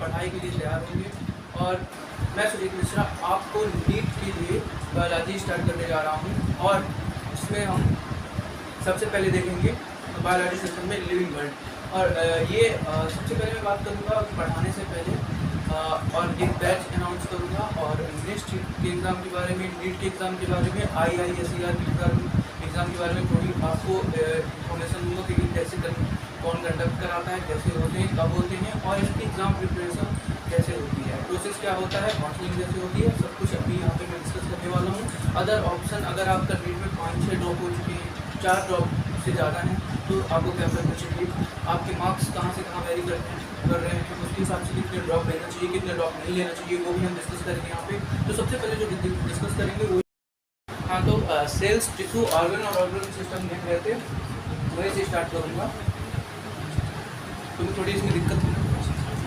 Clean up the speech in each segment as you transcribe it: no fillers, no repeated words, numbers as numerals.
पढ़ाई के लिए तैयार होंगे। और मैं सुजीत मिश्रा आपको नीट के लिए बायोलॉजी स्टार्ट करने जा रहा हूँ, और इसमें हम सबसे पहले देखेंगे बायोलॉजी सिस्टम में लिविंग वर्ल्ड। और ये सबसे पहले मैं बात करूँगा पढ़ाने से पहले, और एक बैच अनाउंस करूँगा, और नेक्स्ट के एग्ज़ाम के बारे में, नीट के एग्ज़ाम के बारे में, IISER के एग्ज़ाम के बारे में थोड़ी आपको इन्फॉर्मेशन दूँगा कि कैसे कौन कंडक्ट कराता है, कैसे होते हैं, कब होते हैं, और इसकी एग्ज़ाम प्रिपरेशन कैसे होती है, प्रोसेस क्या होता है, काउंसलिंग कैसे होती है, सब कुछ अभी यहाँ पे मैं डिस्कस करने वाला हूँ। अदर ऑप्शन, अगर आपका नीट में 5-6 ड्रॉप हो चुके हैं, 4 ड्रॉप से ज़्यादा हैं, तो आपको क्या करना चाहिए, आपके मार्क्स कहाँ से कहाँ वेरी कर रहे हैं, उसके हिसाब से कितने ड्रॉप लेना चाहिए, कितने ड्रॉप नहीं लेना चाहिए, वो भी हम डिस्कस करेंगे यहाँ पे। तो सबसे पहले जो डिस्कस करेंगे वो, हाँ, तो सेल्स, टिश्यू, ऑर्गन और ऑर्गन सिस्टम देख रहे थे, वही से स्टार्ट करूँगा। तुम्हें थोड़ी इसमें दिक्कत है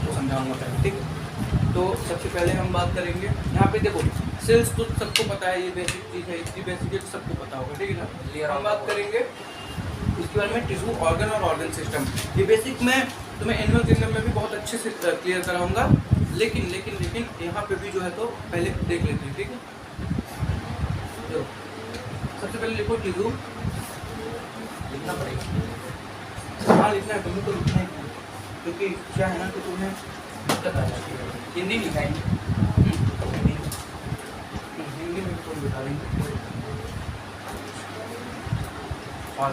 तो समझाऊँगा पहले, ठीक है। तो सबसे पहले हम बात करेंगे यहाँ पे, देखो सेल्स तो सबको पता है, ये बेसिक चीज़ है, इसकी बेसिक सबको पता होगा, ठीक है ना। हम बात करेंगे इसके बारे में टिश्यू, ऑर्गन और ऑर्गन सिस्टम। ये बेसिक मैं तुम्हें एनुअल एग्जाम में भी बहुत अच्छे से क्लियर कराऊंगा, लेकिन लेकिन लेकिन यहाँ पे भी जो है तो पहले देख लेते हैं, ठीक है। तो सबसे पहले लिखो टिश्यू, लिखना पड़ेगा, हाँ लिखना है, तुम्हें तो लिखना है, क्योंकि क्या है ना कि तुम्हें दिक्कत आ जाती है। हिंदी लिखाएंगे, हिंदी में तुम लिखा देंगे और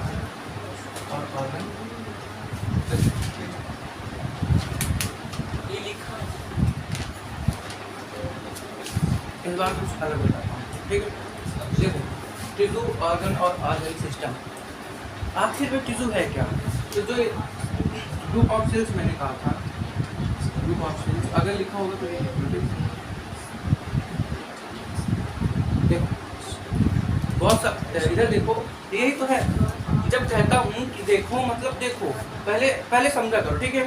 ऑर्गन ये लिखा, इस बार कुछ अलग बताता हूँ, ठीक है। देखो टिश्यू, ऑर्गन और ऑर्गन सिस्टम, आखिर में टिश्यू है क्या? तो जो ग्रुप ऑफ सेल्स मैंने कहा था, ग्रुप ऑफ सेल्स अगर लिखा होगा तो ये देखो, बहुत सा इधर देखो, यही तो है। जब कहता हूँ कि देखो मतलब देखो, पहले समझा करो, ठीक है।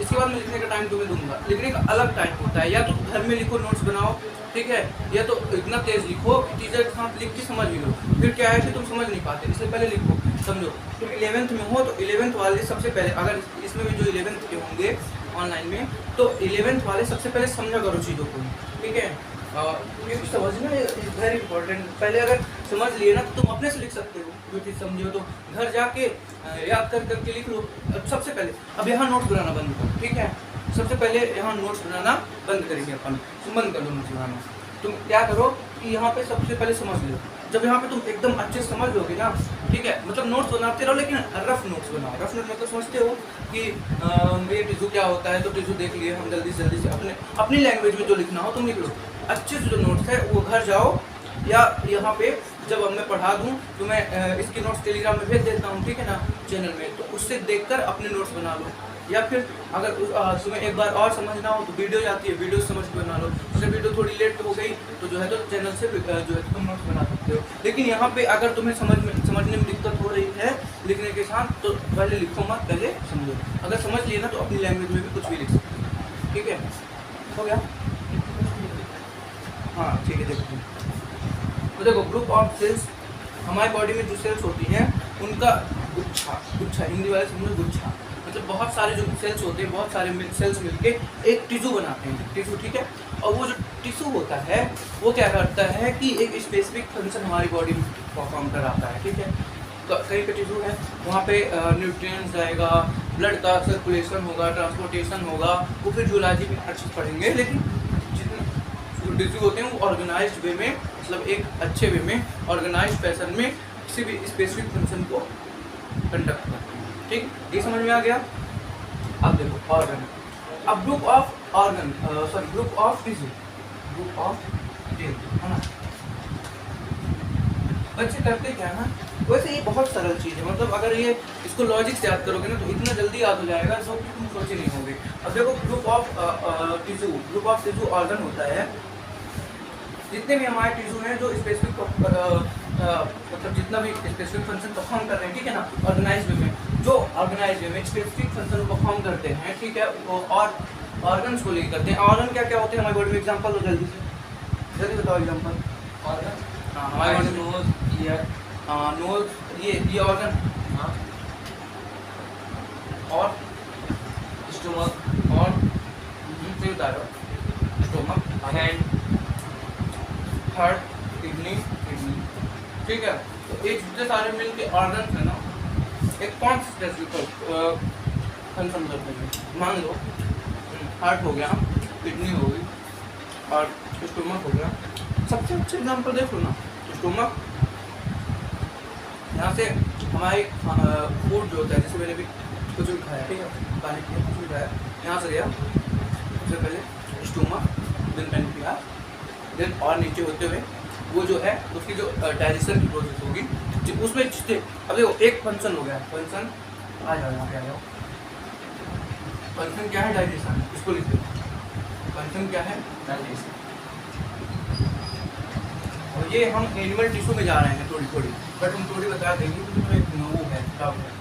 इसके बाद मैं लिखने का टाइम तुम्हें दूंगा, लिखने का अलग टाइम होता है, या तो घर में लिखो, नोट्स बनाओ, ठीक है, या तो इतना तेज लिखो कि टीचर के साथ लिख के समझ भी लो। फिर क्या है कि तुम समझ नहीं पाते, इसलिए पहले लिखो, समझो। तो 11th में हो तो 11th वाले सबसे पहले, अगर इसमें भी जो 11th के होंगे ऑनलाइन में, तो 11th वाले सबसे पहले समझा करो चीज़ों को, ठीक है। क्योंकि समझना इज वेरी इंपॉर्टेंट। पहले अगर समझ लिए ना तो तुम अपने से लिख सकते हो, जो चीज़ समझे हो तो घर जाके याद करके लिख लो। सबसे पहले अब यहाँ नोट्स बनाना बंद करो, ठीक है। सबसे पहले यहाँ नोट्स बनाना बंद करेंगे अपन, बंद कर दो नोट्स बनाना। तुम क्या करो कि यहाँ पे सबसे पहले समझ लो। जब यहाँ पे तुम एकदम अच्छे से समझ लोगे ना, ठीक है, मतलब नोट्स बनाते रहो, लेकिन रफ नोट्स बनाओ। रफ नोट मतलब समझते हो कि ये टिश्यू क्या होता है, तो टिश्यू देख लिए हम, जल्दी से अपनी लैंग्वेज में जो लिखना हो तुम लिख लो। अच्छे से जो नोट्स है वो घर जाओ, या यहाँ पे जब अब मैं पढ़ा दूँ तो मैं इसकी नोट्स टेलीग्राम में भेज देता हूँ, ठीक है ना, चैनल में, तो उससे देखकर अपने नोट्स बना लो। या फिर अगर तुम्हें एक बार और समझना हो तो वीडियो जाती है, वीडियो समझ के बना लो। अगर वीडियो थोड़ी लेट हो गई तो जो है तो चैनल से जो है तुम नोट्स बना सकते हो। लेकिन यहाँ पे अगर तुम्हें समझने में दिक्कत हो रही है लिखने के साथ, तो पहले लिखो मत, पहले समझो। अगर समझ लिए ना तो अपनी लैंग्वेज में भी कुछ भी लिख सकते हो, ठीक है। हो गया, हाँ ठीक है। देखो तो देखो ग्रुप ऑफ सेल्स, हमारी बॉडी में जो सेल्स होती हैं उनका गुच्छा, हिंदी वाले समझो गुच्छा, मतलब बहुत सारे जो सेल्स होते हैं, बहुत सारे सेल्स मिलके एक टिश्यू बनाते हैं, टिश्यू, ठीक है। और वो जो टिश्यू होता है वो क्या करता है कि एक स्पेसिफिक फंक्शन हमारी बॉडी में परफॉर्म कराता है, ठीक है। कहीं पे टिश्यू है वहाँ पे न्यूट्रिएंट्स जाएगा, ब्लड का सर्कुलेशन होगा, ट्रांसपोर्टेशन होगा, वो फिर जूलॉजी में हर चीज़ पढ़ेंगे। लेकिन जितने टिश्यू होते हैं वो ऑर्गेनाइज्ड वे में, मतलब एक अच्छे वे में, ऑर्गेनाइज्ड फैशन में किसी भी स्पेसिफिक फंक्शन को कंडक्ट करते हैं, ठीक। ये समझ में आ गया। अब देखो ऑर्गन, अब group of organ, sorry group of tissue, group of tissue, है ना। बच्चे करते क्या है ना, वैसे ये बहुत सरल चीज़ है, मतलब अगर ये इसको लॉजिक से याद करोगे ना तो इतना जल्दी याद हो जाएगा जो कि तुम सोचे नहीं होगे। अब देखो group of tissue, group of tissue organ होता है, जितने भी हमारे टिश्यू हैं जो स्पेसिफिक मतलब जितना भी स्पेसिफिक फंक्शन परफॉर्म कर रहे हैं, ठीक है ना, ऑर्गेनाइज वे में, जो ऑर्गेनाइज वे में स्पेसिफिक फंक्शन परफॉर्म करते हैं, ठीक है, और ऑर्गन्स को लेकर करते हैं। ऑर्गन क्या क्या होते हैं हमारी बॉडी में, एग्जांपल दो जल्दी बताओ एग्जांपल। ऑर्गन, हाँ हमारे बॉडी में नोज, ईयर, नोज, ये ऑर्गन, हाँ, और स्टमक, और बता रहा हूँ, स्टोमक, हैंड, हार्ट, किडनी, ठीक है। तो ये जितने सारे मिल के ऑर्गन है ना, एक कौन फंक्शन करते हैं। मान लो हार्ट हो गया, किडनी हो गई और स्टोमक हो गया। सबसे अच्छे एग्जाम्पल देख लो ना, स्टोमक, यहाँ से हमारी फूड जो होता है, जैसे मैंने भी कुछ भी खाया, ठीक है, पानी पिया, कुछ भी खाया, यहाँ से गया सबसे पहले स्टोमक, देन पेनक्रियास, देन और नीचे होते हुए वो जो है उसकी जो डाइजेशन की प्रोसेस होगी, उसमें अब देखो एक फंक्शन हो गया, फंक्शन आ जाओ यहाँ पे, आ जाओ। फंक्शन क्या है? डाइजेशन। इसको लिख दो, फंक्शन क्या है? डाइजेशन। और ये हम एनिमल टिश्यू में जा रहे हैं थोड़ी थोड़ी, बट हम थोड़ी बता देंगे कि तुम्हें वो है डाउट है।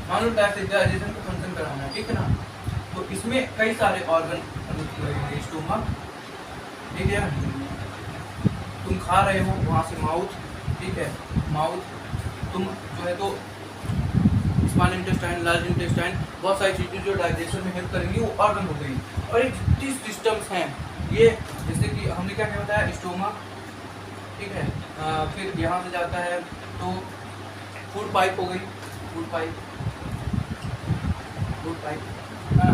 मान लो डाइजेशन का फंक्शन कराना है, ठीक है ना, तो इसमें कई सारे ऑर्गन, स्टोमक, ठीक है, तुम खा रहे हो वहाँ से माउथ, ठीक है, माउथ, तुम जो है तो स्मॉल इंटेस्टाइन, लार्ज इंटेस्टाइन, बहुत सारी चीज़ें जो डाइजेशन में हेल्प करेंगी वो ऑर्गन हो गई। और एक 30 सिस्टम्स हैं ये, जैसे कि हमने क्या क्या बताया, स्टोमक, ठीक है, फिर यहाँ से जाता है तो फूड पाइप हो गई, फूड पाइप है ना,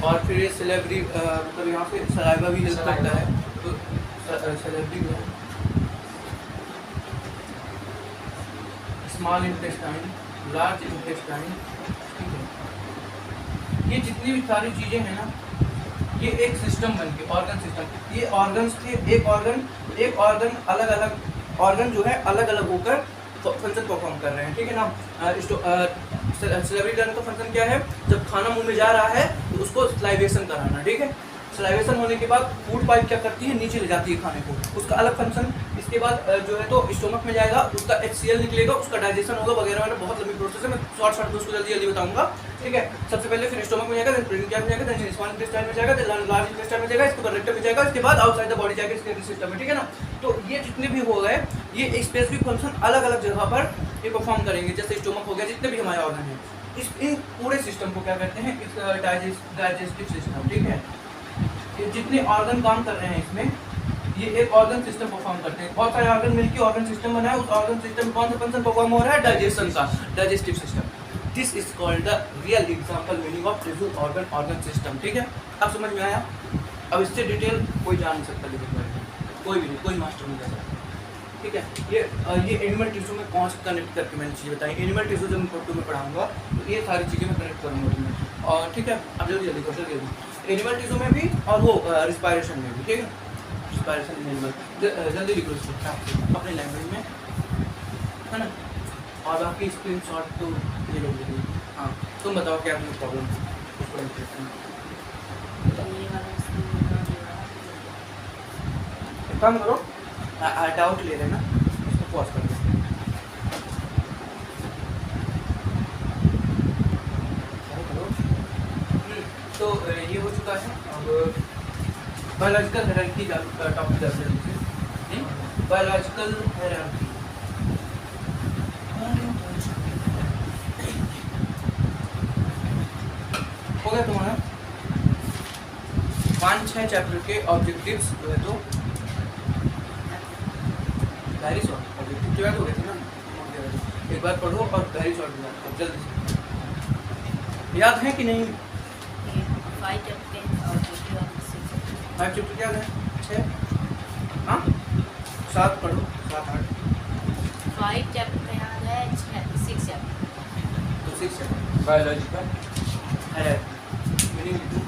और फिर ये सेलेब्री, मतलब यहाँ से सलाइवा भी हेल्प करता है, तो सेलेब्री है, स्मॉल इंटेस्टाइन, लार्ज इंटेस्टाइन, ठीक है। ये जितनी भी सारी चीज़ें हैं ना, ये एक सिस्टम बन के ऑर्गन सिस्टम, ये ऑर्गन्स के एक ऑर्गन अलग अलग ऑर्गन जो है अलग अलग होकर फंक्शन परफॉर्म कर रहे हैं, ठीक है ना। सेलेब्री ग्लैंड का फंक्शन क्या है? जब खाना मुंह में जा रहा है तो उसको स्लाइवेशन कराना, ठीक है। स्लाइवेशन होने के बाद फूड पाइप क्या करती है? नीचे ले जाती है खाने को, उसका अलग फंक्शन। इसके बाद जो है तो स्टोमक में जाएगा, उसका HCl निकलेगा, उसका डाइजेशन होगा वगैरह वगैरह, बहुत लंबी प्रोसेस है, मैं शॉर्ट उसको जल्दी जल्दी बताऊंगा, ठीक है। सबसे पहले फिर स्टोमक में जाएगा, देन पेनक्रियास में जाएगा, देन स्मॉल इंटेस्टाइन में जाएगा, देन लार्ज इंटेस्टाइन में जाएगा, इसके बाद रेक्टम में जाएगा, इसके बाद आउटसाइड द बॉडी जाएगा स्केलेटल सिस्टम में, ठीक है ना। तो ये जितने भी हो गए, ये स्पेसिफिक फंक्शन अलग अलग जगह पर ये परफॉर्म करेंगे। जैसे स्टोमक हो गया, जितने भी हमारे ऑर्गन हैं, इन पूरे सिस्टम को क्या कहते हैं? डाइजेस्टिव सिस्टम, ठीक है। ये जितने ऑर्गन काम कर रहे हैं इसमें, ये एक ऑर्गन सिस्टम परफॉर्म करते हैं। बहुत सारे ऑर्गन मिलकर ऑर्गन सिस्टम बना है, उस ऑर्गन सिस्टम में कौन सा फंक्शन परफॉर्म हो रहा है? डाइजेशन का, digestive system. This is called the real example meaning of tissue organ system, ठीक है। अब समझ में आया? अब इससे डिटेल कोई जान नहीं सकता, लेकिन कोई भी नहीं, कोई मास्टर नहीं कर सकता, ठीक है। ये एनिमल टिश्यू में कौन सा कनेक्ट करके मैंने चीज़ बताई। एनिमल टिश्यू जब मैं फोटो में पढ़ाऊंगा तो ये सारी चीज़ें मैं कनेक्ट करूँगा तुम्हें, और ठीक है। अब जल्दी जल्दी करो, जल्दी। एनिमल टिश्यू में भी और वो रिस्पायरेशन में भी, ठीक है। रिस्पायरेशन एनिमल, जल्दी लिखो इसको अपने लैंग्वेज में, है ना। और बाकी स्क्रीन शॉट तो ये लोग लिखिए। हाँ, तुम बताओ क्या अपनी प्रॉब्लम काम करो, डाउट ले रहे ना, इसको पॉज कर दो। तो ये हो चुका है। अब बायोलॉजिकल हायरार्की टॉपिक जाते हैं। बायोलॉजिकल हायरार्की हो गया तुम्हारा 5-6 चैप्टर के ऑब्जेक्टिव्स जो है तो वेरी शॉर्ट ऑब्जेक्टिव की बात हो गई थी ना, एक बार पढ़ो और वेरी शॉर्ट की बात करो जल्दी से। याद है कि नहीं? 5 चैप्टर याद है? 6? हाँ, 7 पढ़ो, 7-8। 5 चैप्टर याद है, 6 चैप्टर। तो 6 चैप्टर बायोलॉजिकल मीनिंग लिखो,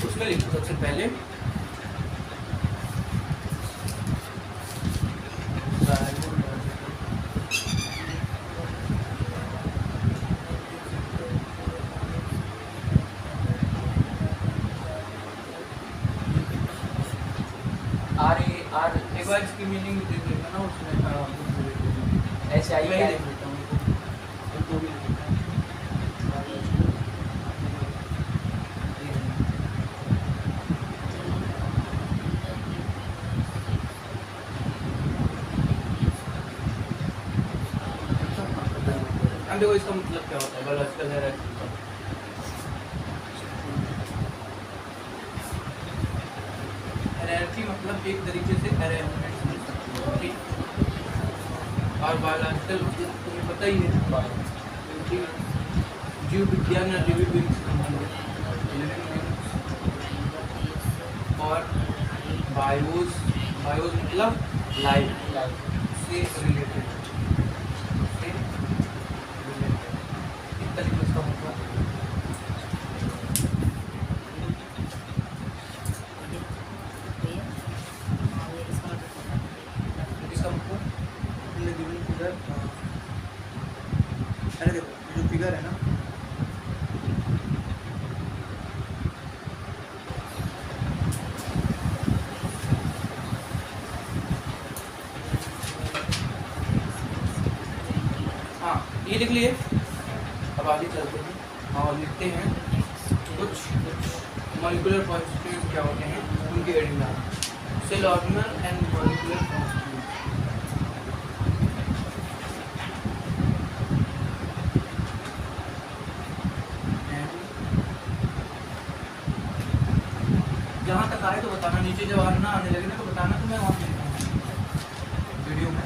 उसमें लिखो सबसे पहले आर एक बार इसकी मीनिंग देख लेना ना, उसमें HI देख लेता हूँ तो भी देखो इसका मतलब क्या होता है बायोलॉजिकल हायरार्की का। हम एक तरीके से अरेंजमेंट समझ सकते हैं, ठीक। और बायोलॉजिकल तुम्हें पता ही है, जीव विज्ञान या लिविंग बीइंग से संबंधित, और बायोस, बायोस मतलब लाइफ से रिलेटेड, इस तरीके से होगा। इसका मतलब हमने गिवन फिगर, अरे देखो जो फिगर है ना, हाँ ये लिख लिए। अब आगे चलते हैं और लिखते हैं कुछ मॉलिक्यूलर कॉन्स्टिट्यूएंट्स क्या होते हैं, उनके हेडिंग डाल, cell organelle and molecular constituents. जहाँ तक आए तो बताना, नीचे जब आना आने लगे ना तो बताना, तो मैं वहाँ पे लिखूँगा वीडियो में।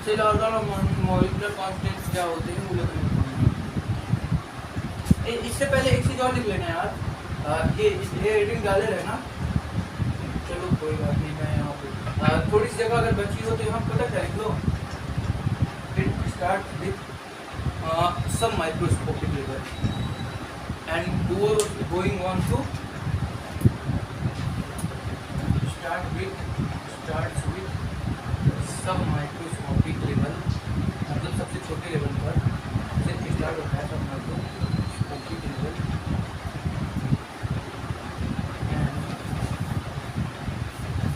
सेल ऑर्गेनल और मॉलिक्यूलर कॉन्स्टिट्यूएंट्स क्या होते हैं वो लिखना। इससे पहले एक चीज़ और लिख लेना यार, ये हेडिंग डाले रहना, चलो कोई बात नहीं, मैं यहाँ पे थोड़ी सी जगह अगर बची हो तो यहाँ पता क्या लिख लो, it start with some microscopic level and going on to starts with some microscopic level, मतलब सबसे छोटे लेवल पर से स्टार्ट होता है सब microscopic level and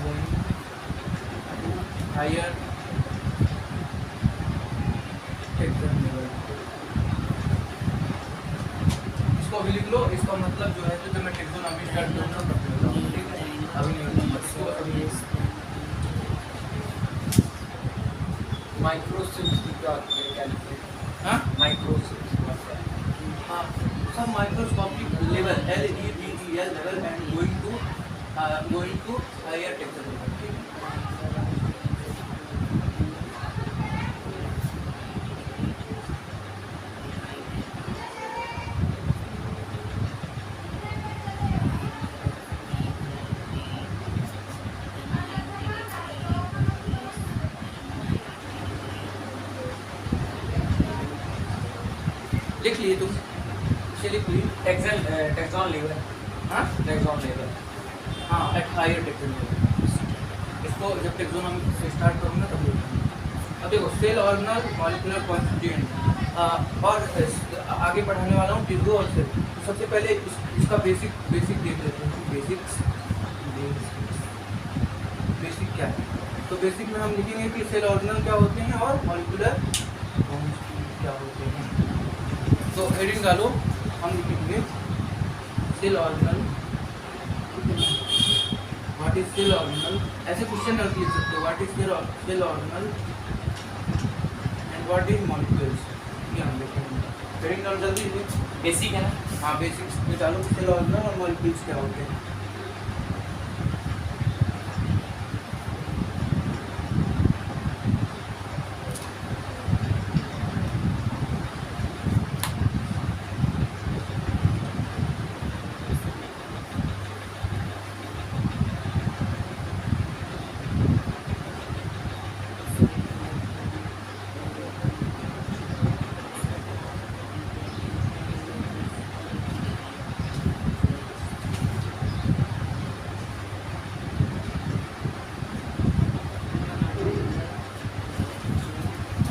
going to higher texture level. इसको अभी लिख लो, इसका मतलब जो है तो जब मैं टेक्सोनॉमी स्टार्ट करूँगा तब बताऊँ, ठीक है। अभी नहीं, इसको अभी माइक्रोसिप्स की क्या लिखते हैं? हाँ माइक्रोसिप्स हाँ, सब microscopic level LEVEL level and going to higher texture level, ठीक है। लिख लिए तुम, इसे लिख लिए। टेक्सॉन लेवल, हाँ टेक्सॉन लेवल, हाँ, एट हायर टेक्सचर लेवल। इसको जब टेक्सोनॉमी से स्टार्ट करूँगा तब लिखूँगा। अब देखो सेल ऑर्गेनल मॉलिक्यूलर कॉन्स्टिट्यूएंट, और आगे पढ़ाने वाला हूँ टिश्यू और सेल। तो सबसे पहले इसका बेसिक देख लेते हैं, बेसिक क्या है। तो बेसिक में हम लिखेंगे कि सेल ऑर्गेनल क्या होते हैं और मॉलिक्यूलर कॉन्स्टिट्यूएंट क्या होते हैं। तो हेडिंग डालो, हम लिखेंगे cell organelle, what is cell organelle, ऐसे क्वेश्चन लिख सकते हो, what is cell organelle and what is molecules, ये हम लिखेंगे। हेडिंग डालो जल्दी से, बेसिक है ना? हाँ बेसिक्स में डालो सेल ऑर्गेनल और मॉलिक्यूल्स क्या होते हैं।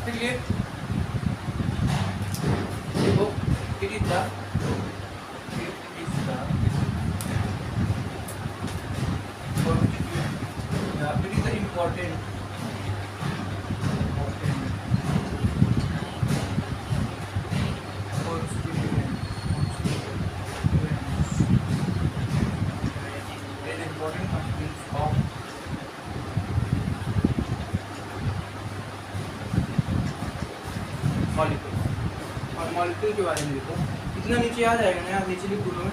देखिए देखो, it is the important constituents of molecule के बारे में देखो, इतना नीचे आ जाएगा ना यार, नीचे लिख दो में।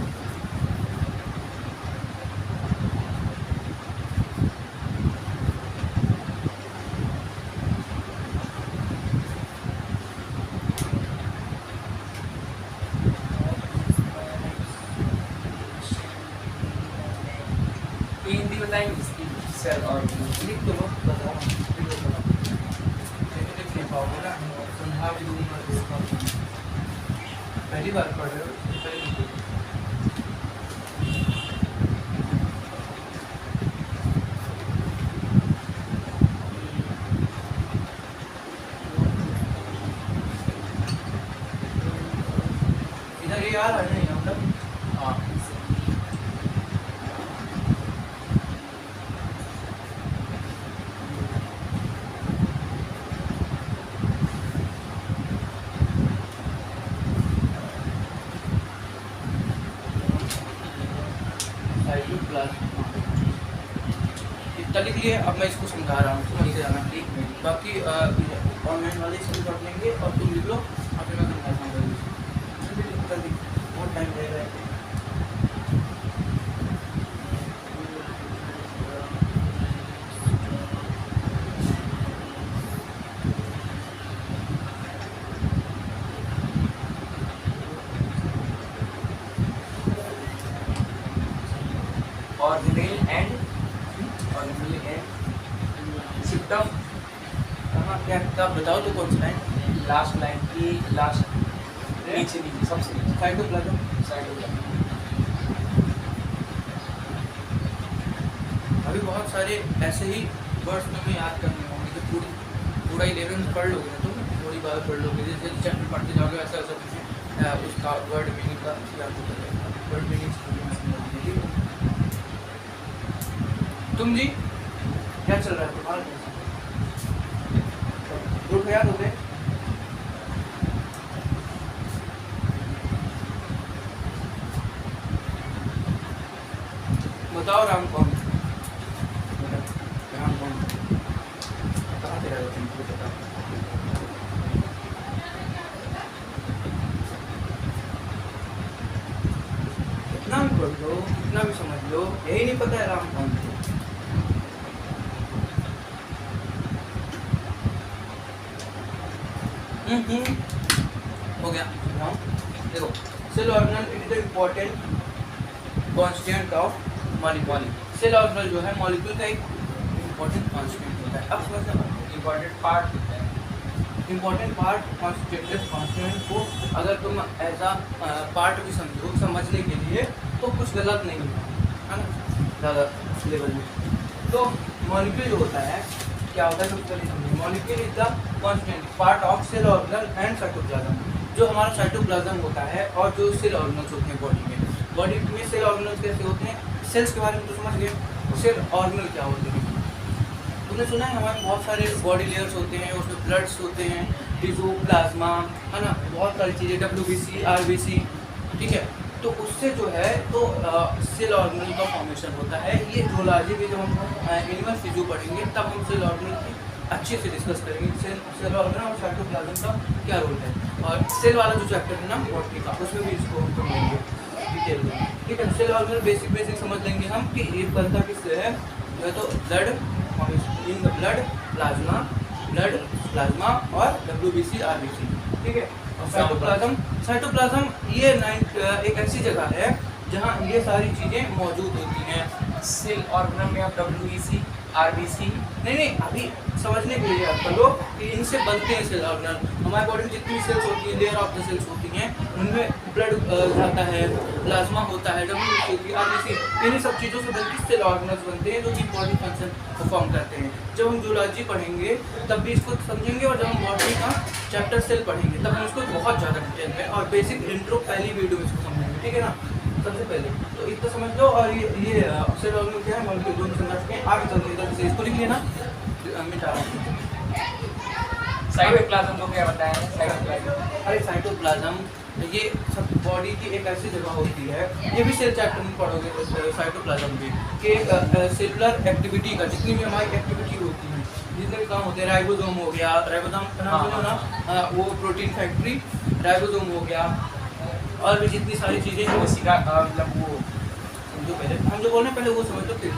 ये हिंदी बताएंगे इसकी सेल और लिख दो, बताओ लिख नहीं पाओगे ना, समझा भी दूंगा इसका। पहली बार पढ़ रहे हो, पहले लिख दो। इधर ये आ रहा है ना मतलब, हाँ साइटोप्लाज्म इतना लिख लिए। अब मैं इसको समझा रहा हूँ, समझ के जाना। बाकी ऑनलाइन वाले इसको पढ़ लेंगे और तुम लिख लो, फिर मैं समझाता हूँ जल्दी, बहुत टाइम लगेगा। Organelle and symptom. कहाँ क्या किताब बताओ तो, कौन सा लाइन? लास्ट लाइन की लास्ट नीचे नीचे सबसे नीचे साइटोप्लाज्म। साइटोप्लाज्म। अभी बहुत सारे ऐसे ही वर्ड्स तुम्हें याद करने होंगे जो पूरा 11th पढ़ लोगे ना तुम, थोड़ी बार पढ़ लोगे, जैसे चैप्टर पढ़ते जाओगे वैसा वैसा कुछ उसका वर्ड मीनिंग का याद हो जाएगा। वर्ड मीनिंग तुम जी क्या चल रहा है तुम्हारा? ग्रुप याद हो गए? बताओ राम कौन? राम कौन? कहाँ तेरा है तुमको पता? कितना भी पढ़ लो, कितना भी समझ लो, यही नहीं पता है राम कौन थे। हो गया। नाउ देखो, cell organelle it is the important constant of molecule. Cell organelle जो है मॉलिक्यूल का एक इम्पोर्टेंट कांस्टेंट होता है। अब समझना, इम्पोर्टेंट पार्ट होता है। इम्पोर्टेंट पार्ट कांस्टेंट को अगर तुम एज अ पार्ट भी समझो समझने के लिए तो कुछ गलत नहीं है ना, ज़्यादा लेवल में। तो मॉलिक्यूल जो होता है क्या होता है, सबसे पहले समझिए। Molecule is the constant part of cell organelle and cytoplasm. जो हमारा साइटोप्लाज्म होता है और जो सेल ऑर्गेनल्स होते हैं बॉडी में, बॉडी में सेल ऑर्गेनल्स कैसे होते हैं? सेल्स के बारे में तो समझ गए, सेल ऑर्गेनल क्या होते हैं? तुमने सुना है हमारे बहुत सारे बॉडी लेयर्स होते हैं, उसमें ब्लड्स होते हैं, टिश्यू, प्लाज्मा, है ना, बहुत सारी चीज़ें, WBC, RBC, ठीक है। तो उससे जो है तो सेल ऑर्गेनल का फॉर्मेशन होता है। ये जूलॉजी में जब हम एनिमल फिजियो पढ़ेंगे तब हम सेल ऑर्गेनल की अच्छे से डिस्कस करेंगे, सेल ऑर्गेनल और साइटोप्लाज्म का क्या रोल है। और सेल वाला जो चैप्टर है ना बॉटनी का, उसमें भी इसको हम पढ़ेंगे डिटेल में, ठीक है। सेल ऑर्गेनल बेसिक समझ लेंगे हम कि ये बनता किससे है। जो तो blood, in the blood plasma और WBC, RBC, ठीक है। और साइटोप्लाज्म ये एक ऐसी जगह है जहाँ ये सारी चीज़ें मौजूद होती हैं। सेल ऑर्गेनल में आप WBC, RBC नहीं, अभी समझने के लिए आप करो कि इनसे बनते हैं सेल ऑर्गेनल। हमारे बॉडी में जितनी सेल्स होती हैं, लेयर ऑफ द सेल्स होती हैं, उनमें ब्लड जाता है, प्लाज्मा होता है, WBC होती है, RBC, इन्हीं सब चीज़ों से बनती सेल ऑर्गेनल्स बनते हैं जो कि इंपॉर्टेंट फंक्शन परफॉर्म करते हैं। जब हम जूलॉजी पढ़ेंगे तब भी इसको समझेंगे, और जब हम बॉडी का चैप्टर सेल पढ़ेंगे तब हम इसको बहुत ज़्यादा डिटेल में और बेसिक इंट्रो पहली वीडियो में इसको समझेंगे, ठीक है ना। सबसे पहले तो इतना समझ लो। और ये सेल ऑर्गेनल क्या है, मॉलिक्यूल दोनों समझ के आगे चलते हैं। जैसे इसको लिख लिया ना, मिटा रहा हूँ। साइटोप्लाज्म को क्या बताया है? साइटोप्लाज्म, अरे साइटोप्लाज्म ये सब बॉडी की एक ऐसी जगह होती है, ये भी सेल चैप्टर में पढ़ोगे साइटोप्लाज्म भी, कि सेलुलर एक्टिविटी का जितनी भी हमारी एक्टिविटी होती है, जितने भी काम होते हैं, राइबोसोम हो गया, राइबोसोम का नाम सुनो ना, वो प्रोटीन फैक्ट्री राइबोसोम हो गया, और भी जितनी सारी चीज़ें हैं कोशिका मतलब वो जो पहले हम जो बोल रहे हैं पहले वो समझ लो। फिर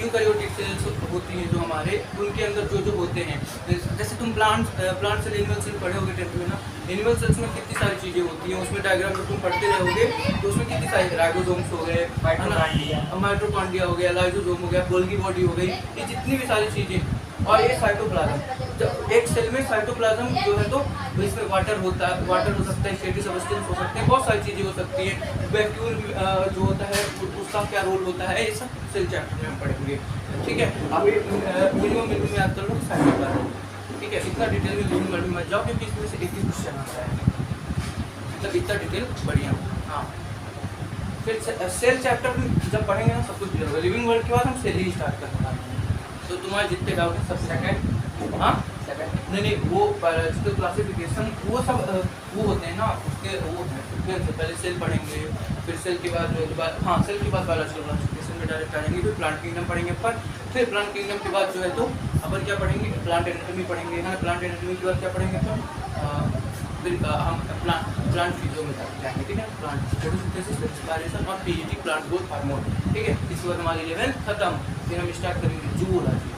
यूकैरियोटिक सेल्स होती हैं जो हमारे, उनके अंदर जो जो होते हैं, जैसे तुम प्लांट सेल एनिमल सेल पढ़े होगे 10th में ना। एनिमल सेल्स में कितनी सारी चीज़ें होती हैं, उसमें डायग्राम जब तुम पढ़ते रहोगे तो उसमें कितनी सारी राइबोसोम्स हो गए, माइटोकॉन्ड्रिया हो गया, लाइसोसोम हो गया, गोल्गी बॉडी हो गई, ये जितनी भी सारी चीज़ें, और ये साइटोप्लाज्म। जब एक सेल में साइटोप्लाज्म जो है तो इसमें वाटर होता है, वाटर हो सकता है, फैटी सब्सटेंस हो सकते हैं, बहुत सारी चीज़ें हो सकती है। वैक्यूल जो होता है उसका क्या रोल होता है, ये सब सेल चैप्टर में हम पढ़ेंगे। ठीक है, आप मिनिमम में याद कर लो साइटोप्लाज्म। ठीक है, इतना डिटेल में मिनिमम में मत जाओ क्योंकि इसमें से एक ही क्वेश्चन आता है, मतलब इतना डिटेल बढ़िया। हाँ, फिर सेल चैप्टर जब पढ़ेंगे ना सब कुछ क्लियर होगा। लिविंग वर्ल्ड के बाद हम सेल ही स्टार्ट करने वाले हैं, तो तुम्हारे जितने डाउट हैं सब सेकंड। हाँ नहीं वो बायोलॉजिकल क्लासिफिकेशन वो सब वो होते हैं ना, उसके वो है सीक्वेंस है। पहले सेल पढ़ेंगे, फिर सेल के बाद हाँ सेल के बाद बायोलॉजिकल क्लासिफिकेशन में डायरेक्ट आएंगे, फिर प्लांट किंगडम पढ़ेंगे अपन। फिर प्लांट किंगडम के बाद जो है तो अपन क्या पढ़ेंगे, प्लांट एनाटॉमी पढ़ेंगे। हाँ, प्लांट एनाटॉमी के बाद क्या पढ़ेंगे अपन, फिर हम प्लांट फिजियो में जाएंगे। ठीक है, प्लांट फोटोसिंथेसिस, रेस्पिरेशन और पीजीटी प्लांट ग्रोथ हार्मोन। ठीक है, इसके बाद हमारी 11th खत्म। फिर हम स्टार्ट करेंगे जूलॉजी।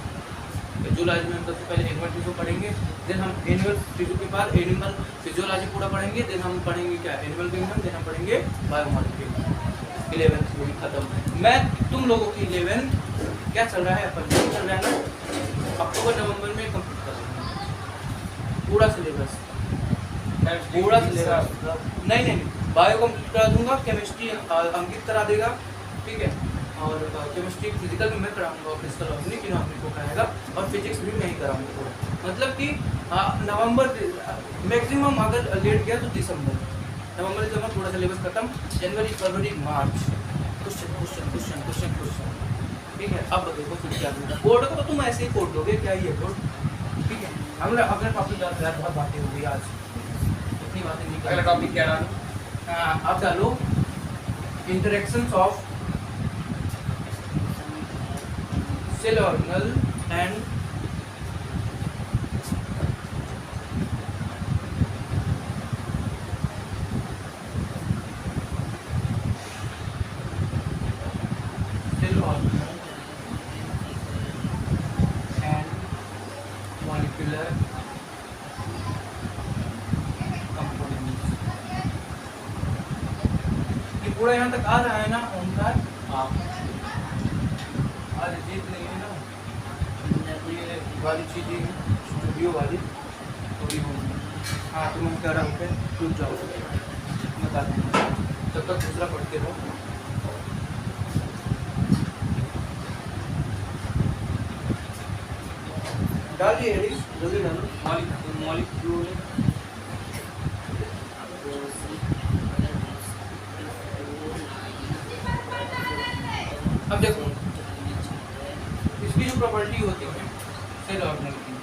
जूलॉजी में हम सबसे पहले एनिमल टिश्यू पढ़ेंगे, देन हम एनिमल टिश्यू के बाद एनिमल फिजियोलॉजी पूरा पढ़ेंगे, देन हम पढ़ेंगे क्या, एनिमल किंगडम, देन हम पढ़ेंगे बायोमॉलिक्यूल। 11th थ्योरी खत्म। मैं तुम लोगों की 11th क्या चल रहा है, अपन चल रहा है ना, अक्टूबर नवंबर में कंप्लीट कर देंगे पूरा सिलेबस। पूरा सिलेबस नहीं बायो कंप्लीट करा दूंगा, केमिस्ट्री अंकित करा देगा। ठीक है, और केमिस्ट्री फिजिकल भी मैं कराऊंगा, फिजिकल ऑर्गेनिक इनऑर्गेनिक को कराएगा, और फिजिक्स भी मैं ही कराऊंगा पूरा। मतलब कि नवंबर मैक्सिमम अगर लेट गया तो दिसंबर, नवंबर दिसंबर थोड़ा सिलेबस खत्म, जनवरी फरवरी मार्च question question question question question. ठीक है, अब देखो फिर क्या दूंगा। बोर्ड को तो तुम ऐसे ही कोड दोगे, क्या ही है बोर्ड। ठीक है, अगला टॉपिक डालते हैं, बहुत बातें हो गई आज, इतनी बातें नहीं। अगला टॉपिक क्या डालूं? अब डालो interactions of cell organelle and cell organelle and molecular components. ये पूरा यहाँ तक आ रहा है ना ओमकार? हाँ, आज जीत नहीं है ना, ये वाली चीज़ें स्टूडियो वाली थोड़ी होगी। हाँ, तुम कह रहा हूँ टूट जाओ, बता दूँगा, जब तक दूसरा पढ़ते रहो। डालिए एडिस, जल्दी डालो। मॉलिक्यूल अब देखो इसकी जो प्रॉपर्टी होती है सेल ऑर्गेनल की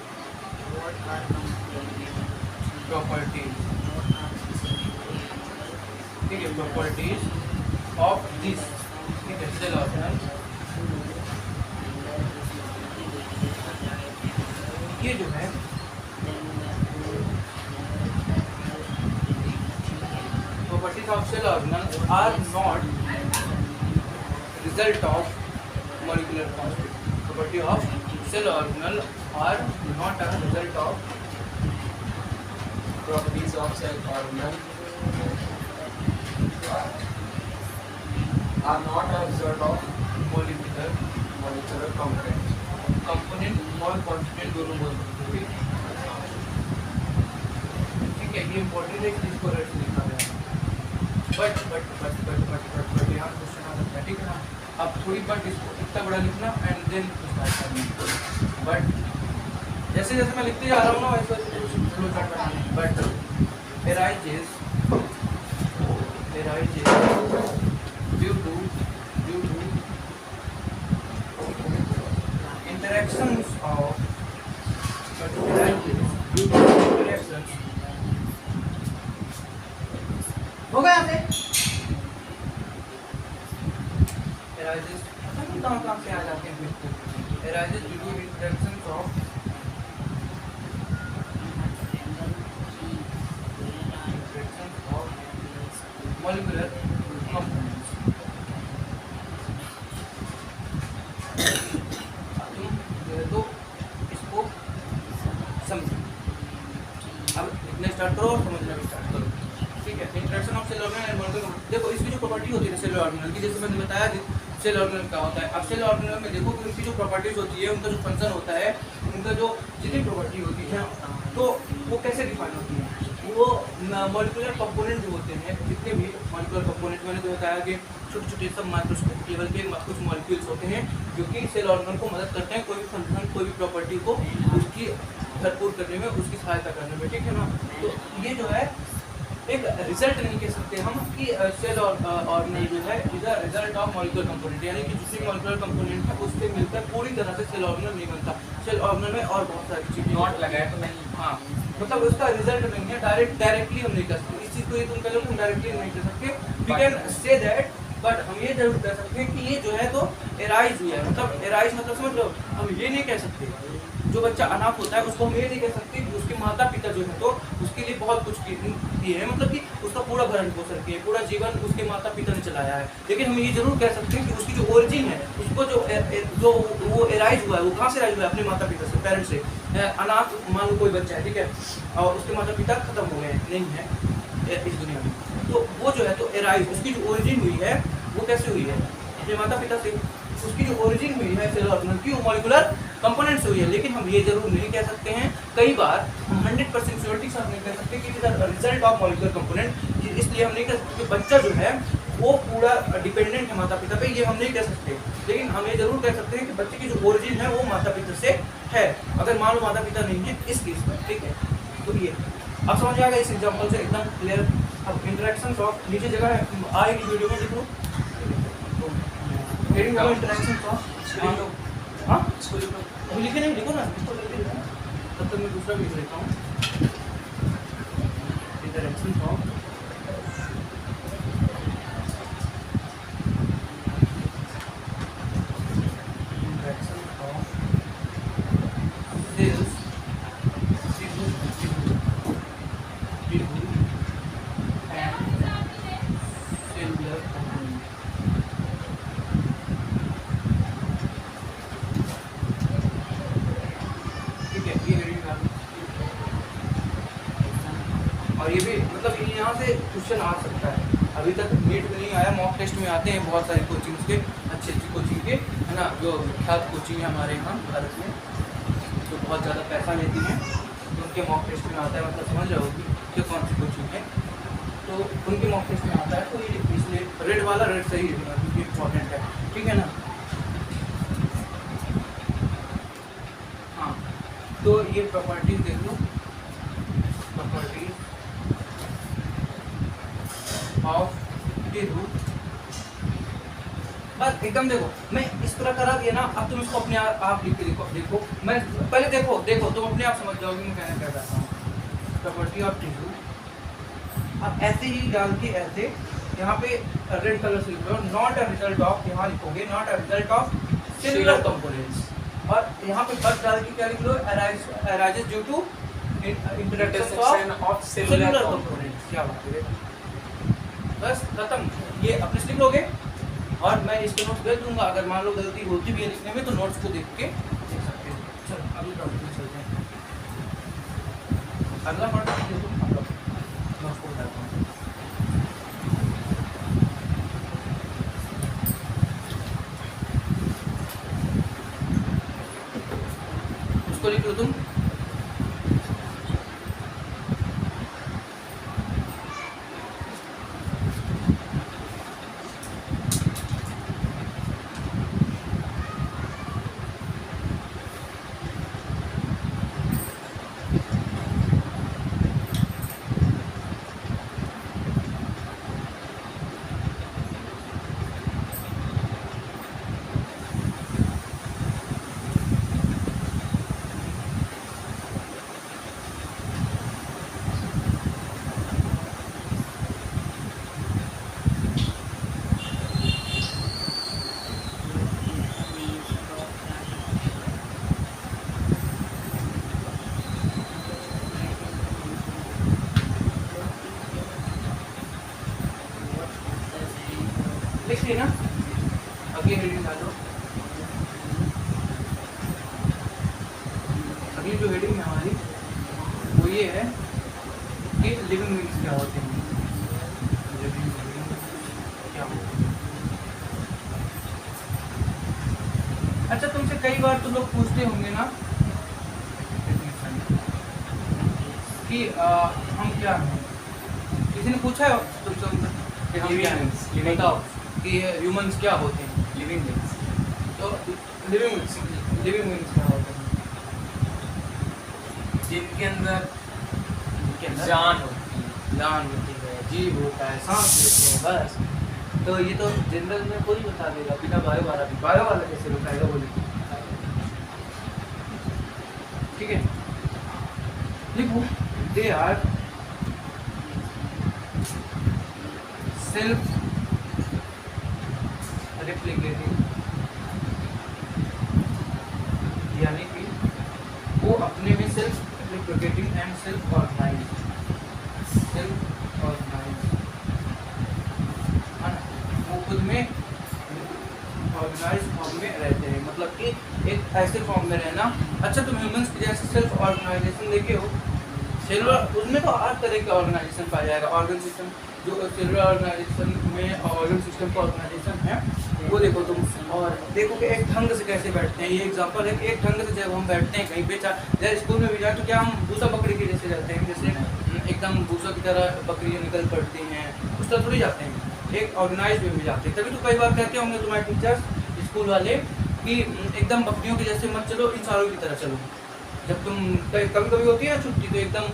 प्रॉपर्टीज, ठीक है, प्रॉपर्टीज ऑफ दिस, ठीक है, सेल ऑर्गेनल, ये जो है properties of cell organelle are not result of molecular constitution. Property of cell organelle are not a result of properties of cell organelle are not a result of molecular components. component और constituent दोनों बोल सकते हैं। ठीक है, ये important है कि इसको रेट लिखा गया है। बट यहाँ क्वेश्चन आ सकता है। ठीक है ना, अब थोड़ी बट इसको इतना बड़ा लिखना एंड देन स्टार्ट करना। बट जैसे जैसे मैं लिखते जा रहा हूँ ना वैसे फ्लो चार्ट बनाने। But arises due to interactions of हो गया यहाँ पे arises, कहाँ से आ जाते हैं फिर arises due to interactions of start करो और समझना भी स्टार्ट करो। ठीक है, interaction of cell organelle and molecule. देखो इसकी जो प्रॉपर्टी होती है सेल ऑर्गेनल की, जैसे मैंने बताया सेल ऑर्गेनल क्या होता है। अब सेल ऑर्गेनल में देखो कि उनकी जो प्रॉपर्टीज होती है, उनका जो फंक्शन होता है, उनका जो जितनी प्रॉपर्टी होती है, तो वो कैसे डिफाइन होती है। वो मॉलिक्यूलर कंपोनेंट जो होते हैं, जितने भी मॉलिक्यूलर कंपोनेंट, मैंने तो बताया कि छोटे छोटे सब माइक्रोस्कोपिक लेवल के कुछ मॉलिक्यूल्स होते हैं जो कि सेल ऑर्गेनल को मदद करते हैं कोई भी फंक्शन, कोई भी प्रॉपर्टी को उसकी भरपूर करने में, उसकी सहायता करने में। ठीक है ना। तो ये जो है एक रिजल्ट नहीं कह सकते हम कि सेल ऑर्गेनल जो है is a result of molecular component, यानी कि जितनी मॉलिक्यूलर कंपोनेंट है उससे मिलकर पूरी तरह से सेल ऑर्गेनल नहीं बनता। सेल ऑर्गेनल में और बहुत सारी चीजें नॉट लगाया तो नहीं। हाँ, मतलब उसका रिजल्ट नहीं है, डायरेक्टली हम नहीं कर सकते इस चीज को। ये तुम कह लो तुम डायरेक्टली नहीं कर सकते, we can say that, but हम ये जरूर कह सकते हैं कि ये जो है तो एराइज हुआ है। मतलब एराइज मतलब समझ लो, हम ये नहीं कह सकते जो बच्चा अनाथ होता है उसको हम ये नहीं कह सकते कि उसके माता पिता जो है तो उसके लिए बहुत कुछ किए हैं, मतलब कि उसका पूरा भरण पोषण किए, पूरा जीवन उसके माता पिता ने चलाया है। लेकिन हम ये जरूर कह सकते हैं कि उसकी जो ओरिजिन है, उसको जो वो एराइज हुआ है, वो कहाँ से एराइज हुआ है, अपने माता पिता से, पेरेंट्स से। अनाथ मान लो कोई बच्चा है, ठीक है, और उसके माता पिता खत्म हो गए, नहीं है इस दुनिया में, तो वो जो है तो एराइज, उसकी जो ओरिजिन हुई है वो कैसे हुई है, अपने माता पिता से। उसकी जो ओरिजिन हुई है सेल ऑर्गेनल की, वो मॉलिक्यूलर कंपोनेंट से हुई है। लेकिन हम ये जरूर नहीं कह सकते हैं, कई बार हम 100% श्योरिटी के साथ नहीं कह सकते कि it is result of molecular component. इसलिए हम नहीं कह सकते कि बच्चा जो है वो पूरा डिपेंडेंट है माता पिता पे, ये हम नहीं कह सकते। लेकिन हम ये जरूर कह सकते हैं कि बच्चे की जो ओरिजिन है वो माता पिता से है, अगर मान लो माता पिता नहीं है इस केस में। ठीक है, तो ये अब समझ आएगा इस एग्जाम्पल से एकदम क्लियर। अब इंटरेक्शन ऑफ, नीचे जगह है आएगी वीडियो में, देख लो हेडिंग वाला इंटरेक्शन ऑफ। हाँ अभी लिखे नहीं, लिखो ना, तब तक मैं दूसरा भी लिख लेता हूँ। इंटरेक्शन ऑफ और ये भी मतलब यहाँ से क्वेश्चन आ सकता है। अभी तक नीट में नहीं आया, मॉक टेस्ट में आते हैं बहुत सारी कोचिंग्स के, अच्छी अच्छी कोचिंग के, है ना, जो विख्यात कोचिंग है हमारे यहाँ भारत में, जो बहुत ज़्यादा पैसा लेती हैं, तो उनके मॉक टेस्ट में आता है। मतलब समझ रहे हो कि कौन सी कोचिंग है, तो उनके मॉक टेस्ट में आता है। तो ये इसलिए रेड वाला रेड सही है क्योंकि इम्पॉर्टेंट है। ठीक है ना। हाँ, तो ये प्रॉपर्टीज देख लो, प्रॉपर्टीज ऑफ द रूट। बस एकदम देखो, मैं इस तरह करा दिया ना, अब तुम इसको अपने आप लिख के देखो। मैं पहले देखो तुम अपने आप समझ जाओगे मैं कहना क्या चाहता हूँ। प्रॉपर्टी ऑफ द रूट, अब ऐसे ही डाल के ऐसे यहाँ पे रेड कलर से लिखो, नॉट अ रिजल्ट ऑफ, यहाँ लिखोगे not a result of cellular components, और यहाँ पे बस डाल के क्या लिख लो, arises due to interaction of cellular components. क्या बात है, बस खत्म। ये अपने लिख लोगे और मैं इसके नोट्स भेज दूंगा। अगर मान लो गलती होती भी है लिखने में तो नोट्स को देख के देख सकते हो। चलो अगले टॉपिक में चलते हैं। अगला टॉपिक देखो, नोट्स को बताता हूँ। उसको लिख लो तुम। लिख ली ना, अगली हेडिंग डालो। अगली जो हेडिंग है हमारी वो ये है कि लिविंग बीइंग्स क्या होते हैं, लिविंग बीइंग्स क्या होते हैं। अच्छा, तुमसे कई बार तो लोग पूछते होंगे ना कि हम क्या हैं, किसी ने पूछा है तुमसे कि हम क्या हैं, Living बताओ कि ह्यूमंस क्या होते हैं। लिविंग बीइंग्स तो लिविंग बीइंग्स क्या होते हैं, जिनके अंदर जिनके अंदर जान होती है, जान होती है, जीव होता है, सांस लेते हैं, बस। तो ये तो जनरल में कोई बता देगा, बिना बायो वाला भी, बायो वाला कैसे बताएगा बोलिए। ठीक है, देखो दे आर सेल्फ रेप्लिकेटिंग, यानी कि वो अपने में self replicating and self organise वो खुद में ऑर्गेनाइज फॉर्म में रहते हैं, मतलब कि एक ऐसे फॉर्म में रहना। अच्छा, तुम ह्यूमंस की जैसे सेल्फ ऑर्गेनाइजेशन देखे हो, सेलुलर, उसमें तो हर तरह का ऑर्गेनाइजेशन पाया जाएगा। ऑर्गन सिस्टम जो सेलुलर ऑर्गेनाइजेशन में ऑर्गन सिस्टम का ऑर्गेनाइजेशन है वो देखो तुम, और देखो कि एक ढंग से कैसे बैठते हैं। ये एग्जांपल है कि एक ढंग से जब हम बैठते हैं कहीं पे, चाहे स्कूल में भी जाए तो क्या हम भूसा बकरी के जैसे रहते हैं, जैसे एकदम भूसा की तरह बकरियाँ निकल पड़ती हैं, उस तरह थोड़ी जाते हैं, एक ऑर्गेनाइज में भी जाते हैं। तभी तो कई बार कहते होंगे तुम्हारे टीचर्स स्कूल वाले कि एकदम बकरियों के जैसे मत चलो, इंसानों की तरह चलो। जब तुम कभी कभी होती है छुट्टी तो एकदम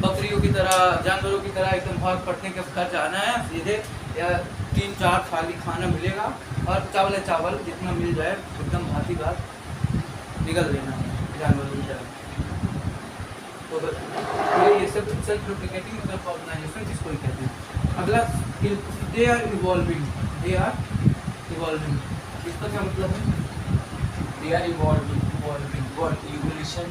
बकरियों की तरह, जानवरों की तरह एकदम भाग पड़ने के घर जाना है सीधे, या 3-4 थाली खाना मिलेगा और चावल है चावल जितना मिल जाए एकदम भाती भात निकल लेना है जानवरों की तरह। तो ये सब सेल्फ रेप्लिकेटिंग मतलब ऑर्गेनाइजेशन किसको ही कहते हैं। अगला, they are evolving, they are evolving, इसका क्या मतलब है। दे आर इवॉल्विंग, इवोल्यूशन,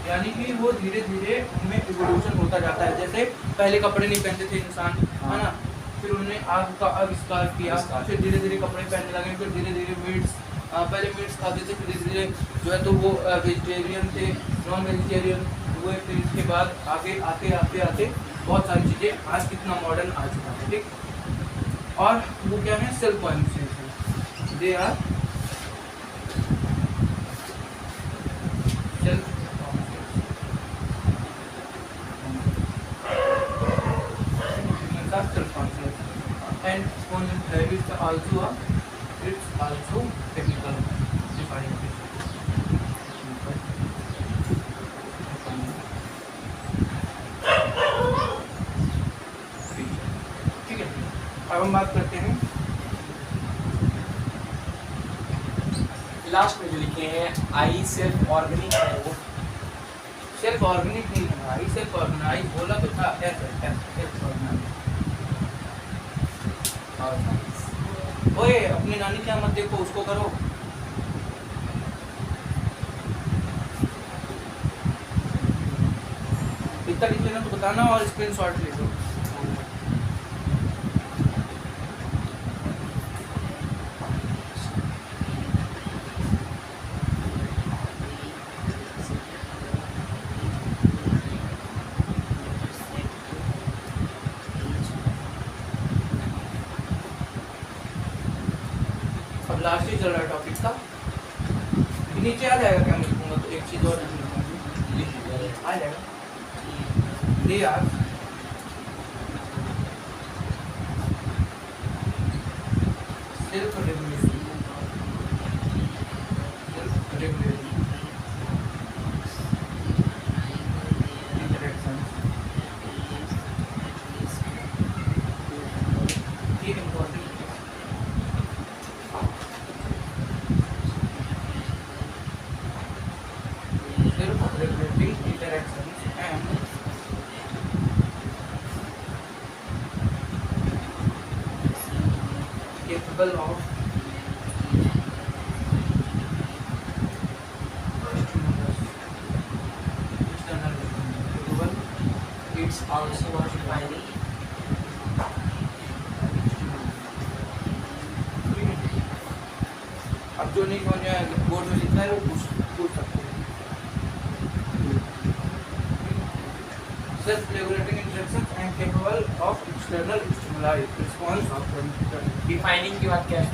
यानी कि वो धीरे धीरे उनमें इवोल्यूशन होता जाता है। जैसे पहले कपड़े नहीं पहनते थे इंसान, है ना, फिर उन्होंने आग का आविष्कार किया, फिर धीरे धीरे कपड़े पहनने लगे, फिर धीरे धीरे मीट्स, पहले मीट्स खाते थे, फिर धीरे धीरे जो है तो वो वेजिटेरियन थे, नॉन वेजिटेरियन हुए, फिर इसके बाद आगे आते आते आते बहुत सारी चीज़ें आज कितना मॉडर्न आ चुका है। ठीक, और वो क्या है, सेल्फ कॉन्शियस है, they are self self-conscious, and it's also technical defining. ठीक है, अब हम बात करते हैं लास्ट में जो लिखे हैं आई सेल्फ ऑर्गेनिक है, वो सेल्फ ऑर्गेनिक नहीं है भाई, सेल्फ ऑर्गेनाइज बोला तो था, सेल्फ ऑर्गेनाइज। ओए अपनी नानी क्या मत देखो, उसको करो। इतना लिख लेना तो बताना और स्क्रीनशॉट ले लो। लास्ट ही चल रहा है टॉपिक का, नीचे आ जाएगा क्या मैं लिखूंगा तो एक चीज और आ जाएगा। They are self regulation, self regulation interaction, ये important self-regulating interactions and capable of external approval. it's also defining अब जो नहीं समझ में बोर्ड में लिखा है वो पूछ सकते हैं। self regulating interactions and capable of external stimuli response of defining की बात क्या है?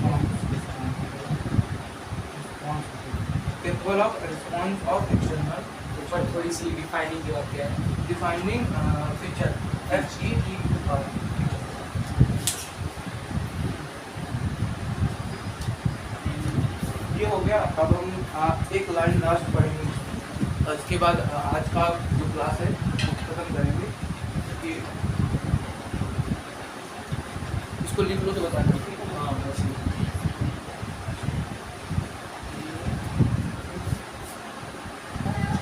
capable of response of external ऊपर थोड़ी सी डिफाइनिंग की बात क्या है? defining feature FET ये हो गया। अब हम एक लाइन लास्ट पढ़ेंगे, इसके बाद आज का जो क्लास है वो खत्म करेंगे। कि इसको लिख लो तो बता दो। हाँ बस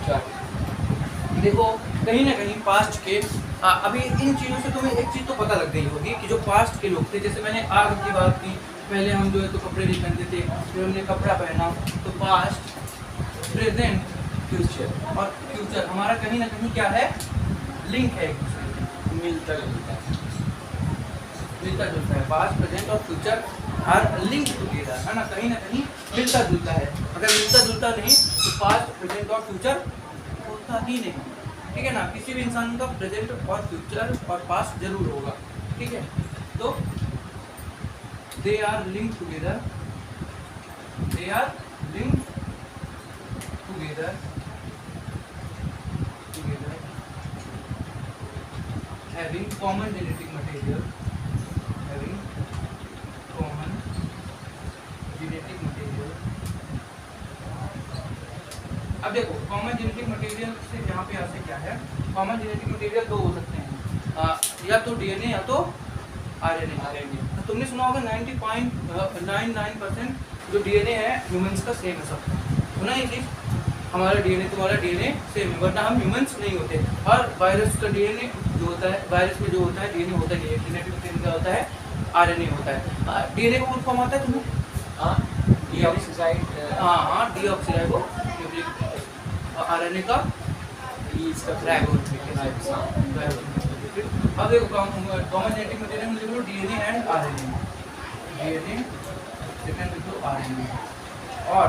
क्या? देखो कहीं ना कहीं पास्ट के अभी इन चीज़ों से तुम्हें एक चीज़ तो पता लग गई होगी कि जो पास्ट के लोग थे, जैसे मैंने आग की बात की, पहले हम जो है तो कपड़े नहीं पहनते थे, फिर हमने कपड़ा पहना, तो पास्ट प्रेजेंट फ्यूचर और फ्यूचर हमारा कहीं ना कहीं क्या है, लिंक है एक दूसरे से, मिलता जुलता है। मिलता जुलता है। पास्ट प्रेजेंट और फ्यूचर आर लिंक टुगेदर, है ना, कहीं मिलता जुलता है। अगर मिलता जुलता नहीं तो पास्ट प्रेजेंट और फ्यूचर होता ही नहीं, ठीक है ना। किसी भी इंसान का प्रेजेंट और फ्यूचर और पास्ट जरूर होगा, ठीक है। तो they are link together, they are link together having common genetic material, having common genetic material। अब देखो कॉमन जेनेटिक मटेरियल से यहाँ पे यहाँ से क्या है, कॉमन जेनेटिक मटेरियल दो हो सकते हैं, या तो डीएनए या तो आरएनए। तुमने सुना होगा 90.99% जो डीएनए है ह्यूमंस का सेम है सब, सुना ये चीज़, हमारा डीएनए तुम्हारा डीएनए सेम है, वरना हम ह्यूमंस नहीं होते। और वायरस का डीएनए जो होता है, वायरस में जो होता है डीएनए होता नहीं है, जेनेटिक मटेरियल क्या होता है, आरएनए होता है। डीएनए का फुल फॉर्म आता है तुम्हें? हाँ डीऑक्सीराइड। हाँ डीऑक्सीराइबो न्यूक्लिक, आरएनए का इसका अब देखो कॉमन जेनेटिक मटेरियल में लिख लो DNA and RNA, DNA second लिख लो आरएनए, और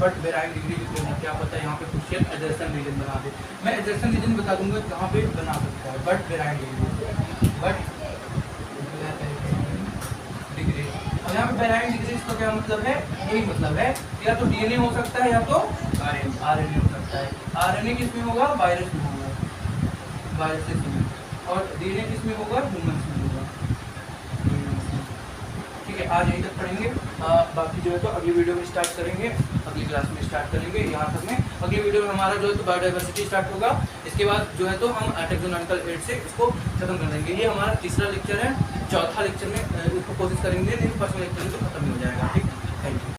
बट वेराइंग डिग्री लिख लेना, क्या पता है यहाँ पे क्वेश्चन एडजर्सन रीजन बना दे। मैं एडजर्सन रीजन बता दूंगा कहाँ पे बना सकता है, but varying degree, but degree. और यहाँ पे वेराइंग डिग्री का क्या मतलब है, यही मतलब है या तो डीएनए हो सकता है या तो आरएनए हो सकता है। आरएनए किस में होगा, वायरस में होगा, वायरसेस में, और डीएनए किस में होगा, ह्यूमंस में होगा, ठीक है। आज यहीं तक पढ़ेंगे, बाकी जो है तो अगली वीडियो में स्टार्ट करेंगे, अगली क्लास में स्टार्ट करेंगे। यहाँ तक में अगली वीडियो में हमारा जो है तो बायोडाइवर्सिटी स्टार्ट होगा, इसके बाद जो है तो हम टेक्नोलॉजिकल एड से इसको खत्म कर देंगे। ये हमारा तीसरा लेक्चर है, चौथा लेक्चर में इसको कोशिश करेंगे, नहीं फर्स्ट लेक्चर में तो खत्म हो जाएगा, ठीक।